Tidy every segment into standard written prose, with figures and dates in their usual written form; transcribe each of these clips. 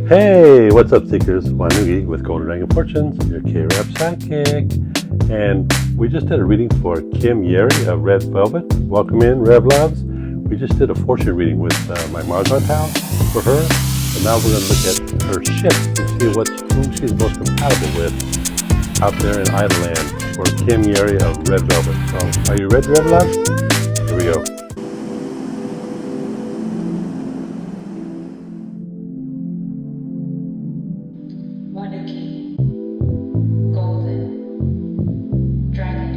Hey, what's up, Seekers? Wanugee with GoldenDragonFortunes, your K-Rap sidekick. And we just did a reading for Kim Yerim of Red Velvet. Welcome in, Rev Loves. We just did a fortune reading with my Mars pal for her. And now we're going to look at her ships and see who she's most compatible with out there in Idle Land for Kim Yerim of Red Velvet. So, are you ready, Rev Loves? Here we go. Wanugee, Golden, Dragon,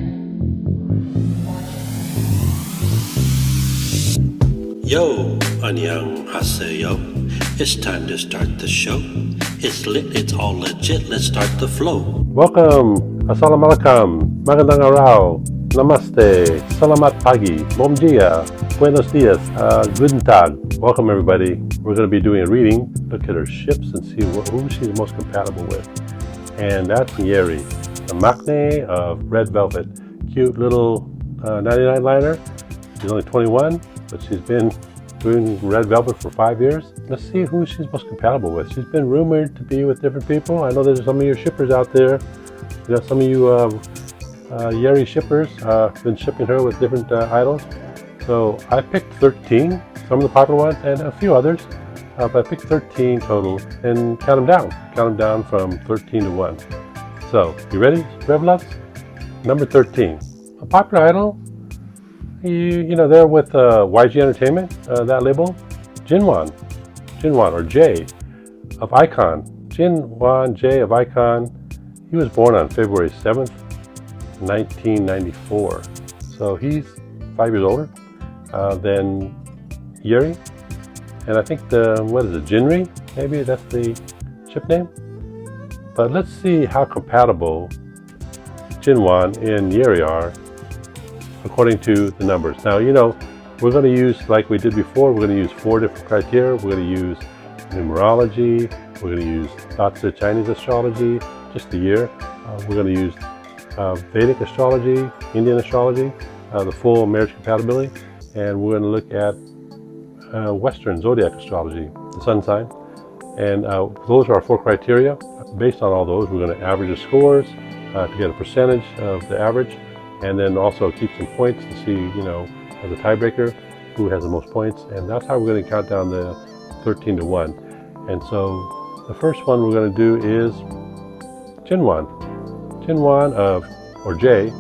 Yo, Anyang Haseyo. It's time to start the show. It's lit, it's all legit. Let's start the flow. Welcome. Assalamualaikum. Magandang araw. Namaste. Salamat pagi. Bom dia. Buenos dias. Guten Tag. Welcome, everybody. We're going to be doing a reading. Look at her ships and see who she's most compatible with. And that's Yeri Maknae of Red Velvet. Cute little 99 liner. She's only 21, but she's been doing Red Velvet for 5 years. Let's see who she's most compatible with. She's been rumored to be with different people. I know there's some of you shippers out there. You know, some of you Yeri shippers been shipping her with different idols. So I picked 13, some of the popular ones, and a few others. But I picked 13 total, and count them down. Count them down from 13 to 1. So, you ready, Rev Loves? Number 13. A popular idol. You know, they're with YG Entertainment, that label. Jinwon or J of Icon. Jinwon J of Icon. He was born on February 7th, 1994. So he's 5 years older than Yeri. And I think what is it, Jinri? Maybe that's the ship name. But let's see how compatible Jinwon and Yeri are according to the numbers. Now, you know, we're going to use, like we did before, we're going to use 4 different criteria. We're going to use Numerology. We're going to use lots of Chinese astrology, just the year. We're going to use Vedic astrology, Indian astrology, the full marriage compatibility. And we're going to look at Western Zodiac Astrology, the sun sign. And those are our 4 criteria. Based on all those, we're going to average the scores to get a percentage of the average, and then also keep some points to see, you know, as a tiebreaker, who has the most points. And that's how we're going to count down the 13 to 1. And so the first one we're going to do is Jinwon or J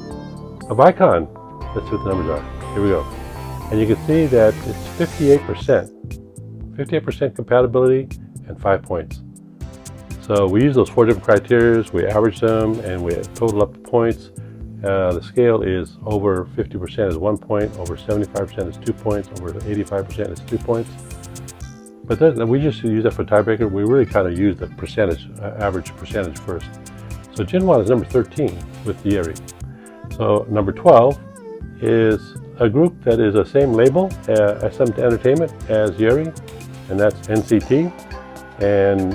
of Icon. Let's see what the numbers are. Here we go. And you can see that it's 58% compatibility and 5 points. So we use those 4 different criteria, we average them, and we total up the points. The scale is over 50% is 1 point, over 75% is 2 points, over 85% is 2 points. But we just use that for tiebreaker. We really kind of use the percentage, average percentage first. So Jinwon is number 13 with Yeri. So number 12 is a group that is the same label, SM Entertainment, as Yeri, and that's NCT. And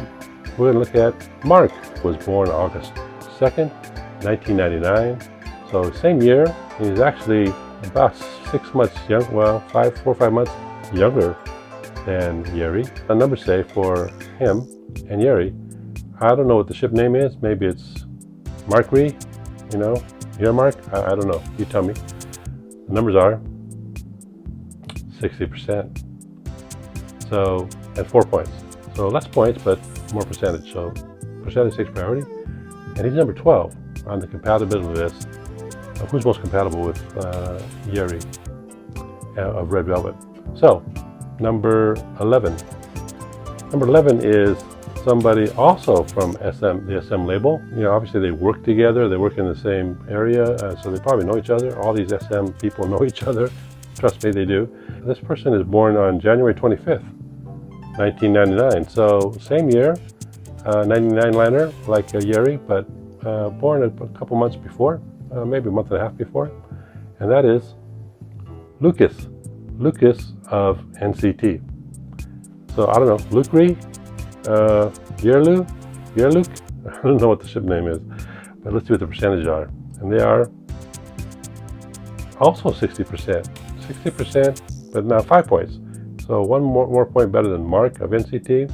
we're going to look at Mark, was born August 2nd, 1999. So same year. He's actually about 6 months young, well, 4 or 5 months younger than Yeri. The numbers say for him and Yeri, I don't know what the ship name is. Maybe it's Mark-Ree, you know, your Mark? I don't know. You tell me. The numbers are 60%. So, and 4 points. So less points, but more percentage. So percentage takes priority. And he's number 12 on the compatibility list of who's most compatible with Yeri of Red Velvet. So, number 11. Number 11 is somebody also from the SM label. You know, obviously they work together, they work in the same area, so they probably know each other. All these SM people know each other. Trust me, they do. This person is born on January 25th, 1999. So same year, 99 liner like Yeri, but born a couple months before, maybe a month and a half before. And that is Lucas of NCT. So I don't know, Luke-Ree? Yerluke? I don't know what the ship name is, but let's see what the percentages are. And they are also 60%, but now 5 points. So one more point better than Mark of NCT.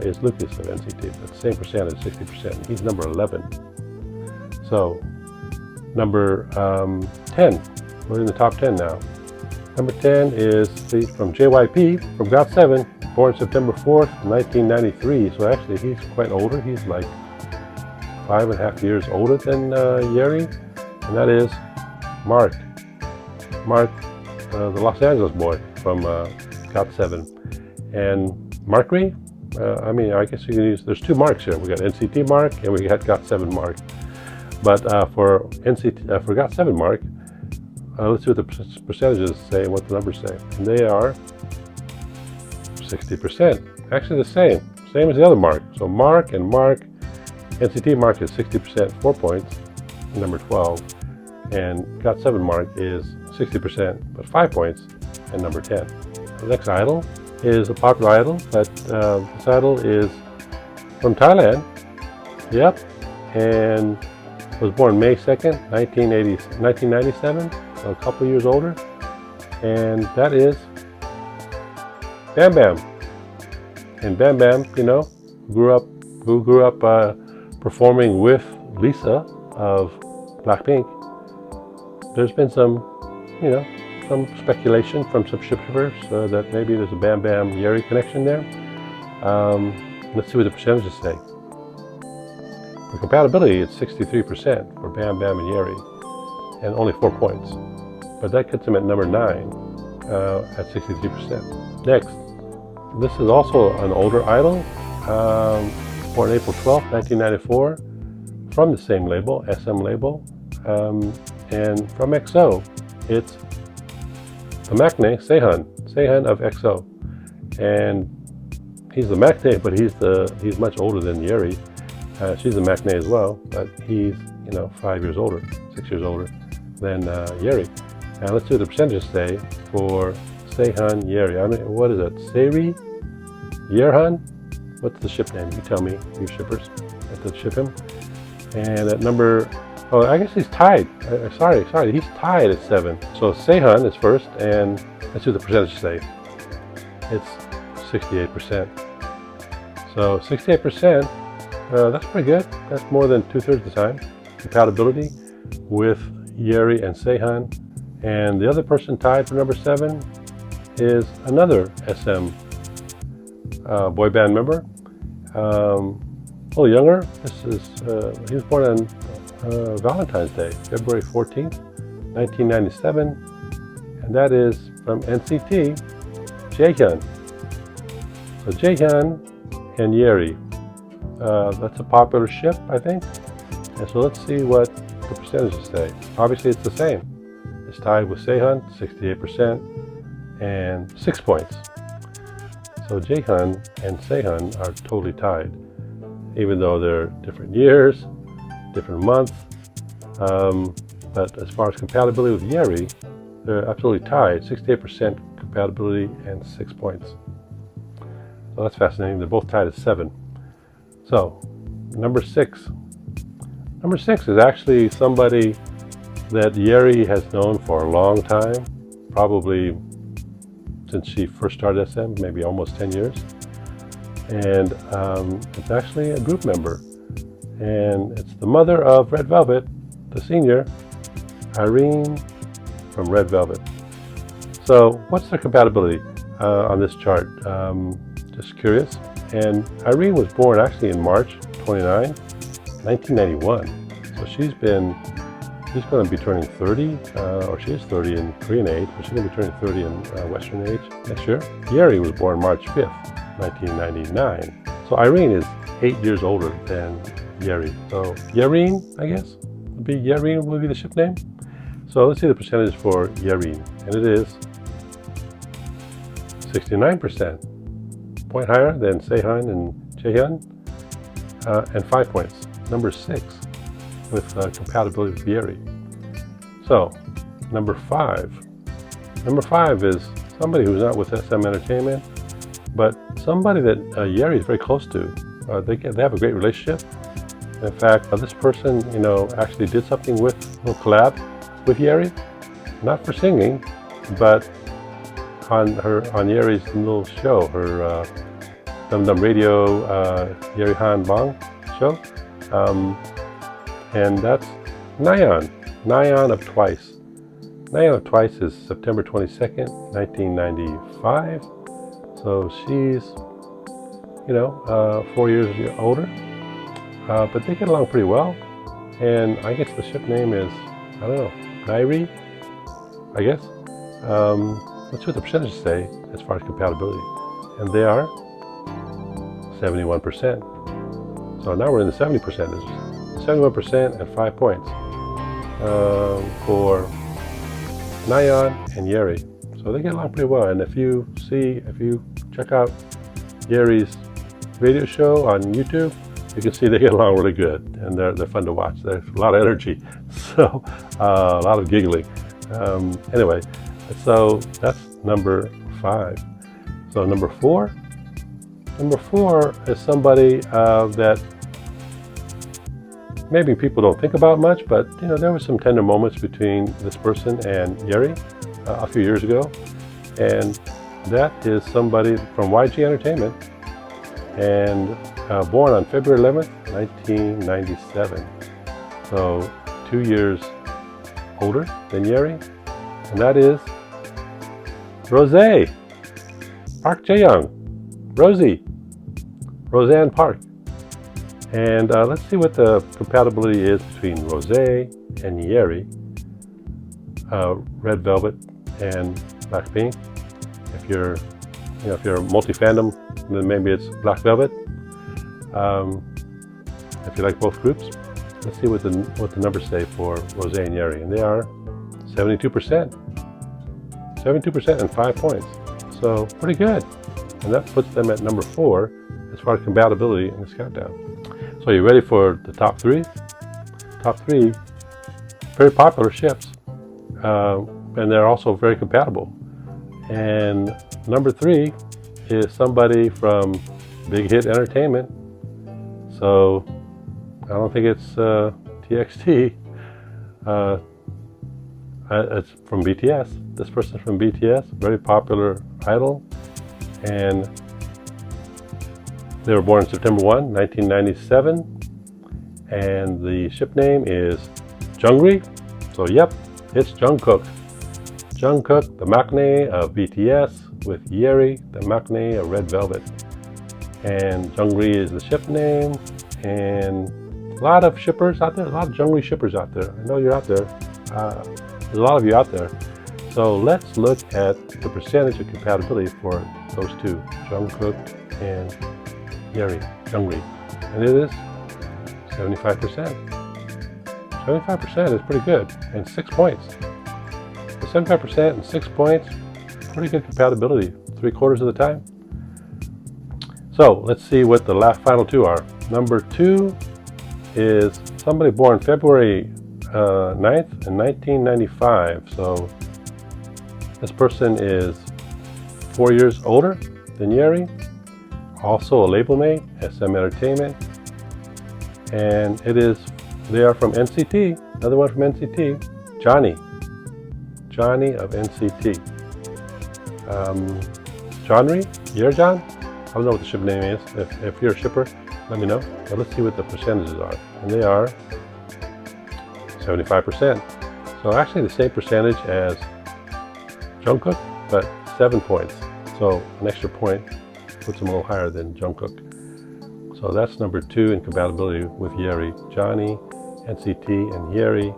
is Lucas of NCT. But same percentage, 60%. He's number 11. So, number 10. We're in the top 10 now. Number 10 is from JYP, from GOT7, born September 4th, 1993. So actually, he's quite older. He's like 5.5 years older than Yeri, and that is Mark. Mark, the Los Angeles boy from GOT7. And Markry, I guess you can use, there's two Marks here. We got NCT Mark and we got GOT7 Mark. But for GOT7 Mark, let's see what the percentages say and what the numbers say. And they are 60%. Actually the same as the other Mark. So Mark and Mark, NCT Mark is 60%, 4 points, number 12. And GOT7 Mark is 60%, but 5 points, and number 10. The next idol is a popular idol, but this idol is from Thailand. Yep, and was born May 2nd, 1997, so a couple years older. And that is Bam Bam. And Bam Bam, grew up performing with Lisa of Blackpink. There's been some speculation from some shippers that maybe there's a Bam Bam Yeri connection there. Let's see what the percentages say. For compatibility, it's 63% for Bam Bam and Yeri, and only 4 points. But that gets him at number 9 at 63%. Next, this is also an older idol, born April 12th, 1994, from the same label, SM label, and from EXO, it's the Maknae, Sehun of EXO, and he's the Maknae, but he's much older than Yeri. She's the Maknae as well, but he's 5 years older, 6 years older than Yeri. And let's see what the percentages say for Sehun Yeri. What is it? Seri Yerhan? What's the ship name? You tell me, you shippers that ship him. And at number, I guess he's tied. Sorry, he's tied at 7. So Sehun is first, and let's see what the percentages say. It's 68%. So 68%, that's pretty good. That's more than 2/3 of the time. Compatibility with Yeri and Sehun. And the other person tied for number 7 is another SM boy band member. A little younger. He was born on Valentine's Day, February 14th, 1997, and that is from NCT, Jaehyun. So Jaehyun and Yeri, that's a popular ship, I think. And so let's see what the percentages say. Obviously it's the same. It's tied with Sehun, 68%, and 6 points. So Jaehyun and Sehun are totally tied, even though they're different years, different months. But as far as compatibility with Yeri, they're absolutely tied, 68% compatibility and 6 points. So that's fascinating. They're both tied at 7. So, number 6. Number 6 is actually somebody that Yeri has known for a long time, probably since she first started SM, maybe almost 10 years. And it's actually a group member. And it's the mother of Red Velvet, the senior, Irene from Red Velvet. So what's their compatibility on this chart? Just curious. And Irene was born actually in March 29, 1991. So she's going to be turning 30, or she is 30 in Korean age, but she's going to be turning 30 in Western age next year. Yeri was born March 5th, 1999. So Irene is 8 years older than Yeri. So Yerine, I guess, Yerine would be the ship name. So let's see the percentage for Yerine, and it is 69%, point higher than Sehun and Jaehyun, and 5 points. Number 6 with compatibility with Yeri. So number 5. Number 5 is somebody who's not with SM Entertainment, but somebody that Yeri is very close to. They have a great relationship. In fact, this person, actually did something with a little collab with Yeri, not for singing, but on Yeri's little show, her Dum Dum Radio Yeri Han Bong show. And that's Nayeon of Twice. Nayeon of Twice is September 22nd, 1995. So she's, 4 years older. But they get along pretty well. And I guess the ship name is, I don't know, YERI, I guess. Let's see what the percentages say as far as compatibility. And they are 71%. So now we're in the 70%. 71% and 5 points for Nayeon and Yeri. So they get along pretty well. And if you check out Yeri's radio show on YouTube, you can see they get along really good, and they're fun to watch. There's a lot of energy, so a lot of giggling. Anyway, so that's number 5. So number 4 is somebody that maybe people don't think about much, but there were some tender moments between this person and Yeri a few years ago, and that is somebody from YG Entertainment, and born on February 11th, 1997. So 2 years older than Yeri, and that is Rosé Park Jae-young, Roseanne Park. And let's see what the compatibility is between Rosé and Yeri, Red Velvet and Blackpink. If you're multi-fandom, then maybe it's Black Velvet. If you like both groups, let's see what the numbers say for Rosé and Yeri, and they are 72%. 72% and 5 points. So pretty good, and that puts them at number 4 as far as compatibility in this countdown. So you ready for the top 3? Top 3 very popular ships, and they're also very compatible. And number 3 is somebody from Big Hit Entertainment. So I don't think it's TXT. It's from BTS. This person's from BTS, very popular idol, and they were born September 1, 1997, and the ship name is Jungkook. So yep, it's Jungkook. Jungkook, the Maknae of BTS, with Yeri, the Maknae of Red Velvet. And Jungkook is the ship name, and a lot of shippers out there, a lot of Jungkook shippers out there. I know you're out there. There's a lot of you out there. So let's look at the percentage of compatibility for those two, Jungkook and Yeri, Jungkook. And it is 75%. 75% is pretty good, and 6 points. The 75% and 6 points, pretty good compatibility, 3/4 of the time. So let's see what the final 2 are. Number 2 is somebody born February 9th in 1995. So this person is 4 years older than Yeri, also a label mate, SM Entertainment, and they are from NCT, another one from NCT, Johnny of NCT. Johnry? Yearjon? I don't know what the ship name is. If you're a shipper, let me know. But let's see what the percentages are. And they are 75%. So actually the same percentage as Jungkook, but 7 points. So an extra point puts them a little higher than Jungkook. So that's number 2 in compatibility with Yeri, Johnny, NCT, and Yeri,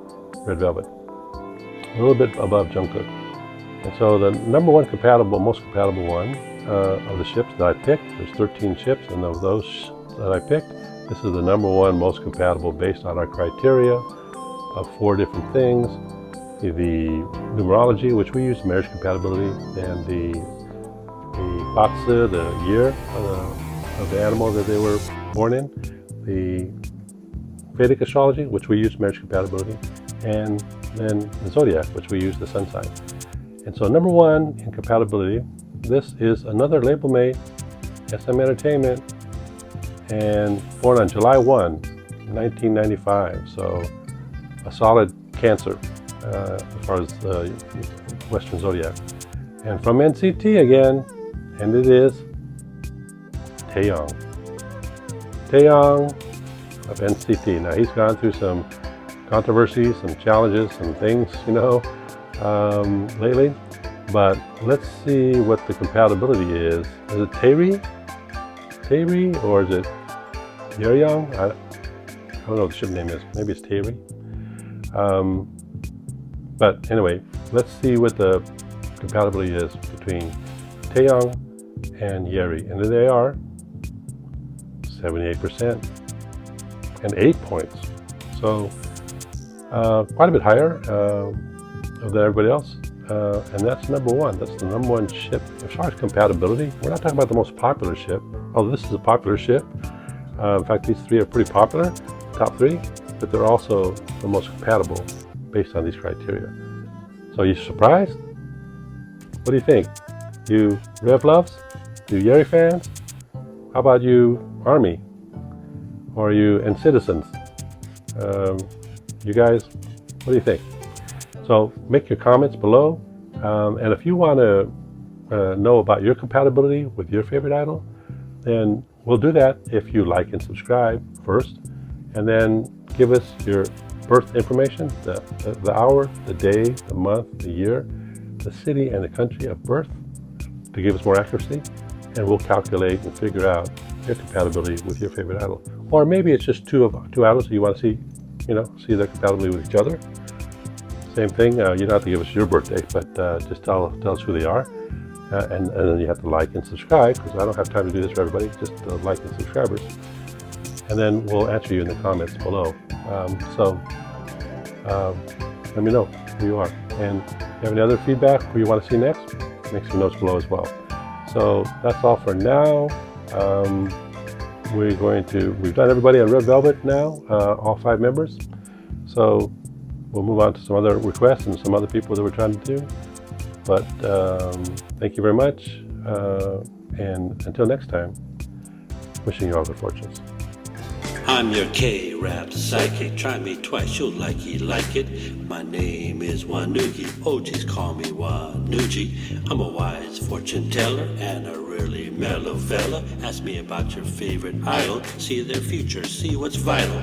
Red Velvet. A little bit above Jungkook. And so the number 1 most compatible one of the ships that I picked, there's 13 ships, and of those that I picked, this is the number 1 most compatible based on our criteria of 4 different things. The numerology, which we use, marriage compatibility, and the Bazi, the year of the animal that they were born in, the Vedic Astrology, which we use marriage compatibility, and then the Zodiac, which we use the sun sign. And so number 1 in compatibility, this is another label mate, SM Entertainment, and born on July 1, 1995. So a solid Cancer as far as Western Zodiac. And from NCT again, and it is Taeyong. Taeyong of NCT. Now, he's gone through some controversies, some challenges, some things, lately. But let's see what the compatibility is. Is it Taeyri? Or is it Yeryong? I don't know what the ship name is. Maybe it's Taeyri. But anyway, let's see what the compatibility is between Taeyong and Yeri. And there they are, 78% and 8 points. So quite a bit higher than everybody else. And that's number one. That's the number one ship. As far as compatibility, we're not talking about the most popular ship. Oh, this is a popular ship. In fact, these three are pretty popular, top three, but they're also the most compatible based on these criteria. So you surprised? What do you think? You Rev loves? You Yeri fans? How about you Army? Or you and citizens? You guys, what do you think? So make your comments below. And if you want to know about your compatibility with your favorite idol, then we'll do that if you like and subscribe first. And then give us your birth information, the hour, the day, the month, the year, the city, and the country of birth to give us more accuracy. And we'll calculate and figure out your compatibility with your favorite idol. Or maybe it's just two idols you want to see, see their compatibility with each other. Same thing, you don't have to give us your birthday, but just tell us who they are. And then you have to like and subscribe, because I don't have time to do this for everybody, just like and subscribers. And then we'll answer you in the comments below. Let me know who you are. And if you have any other feedback, who you want to see next, make some notes below as well. So that's all for now. We've done everybody on Red Velvet now, all 5 members. So we'll move on to some other requests and some other people that we're trying to do. But thank you very much. And until next time, wishing you all good fortunes. I'm your K-rap psychic. Try me twice, you'll like it. My name is Wanugee. OGs call me Wanugee. I'm a wise fortune teller and a really mellow fella. Ask me about your favorite idol. See their future, see what's vital.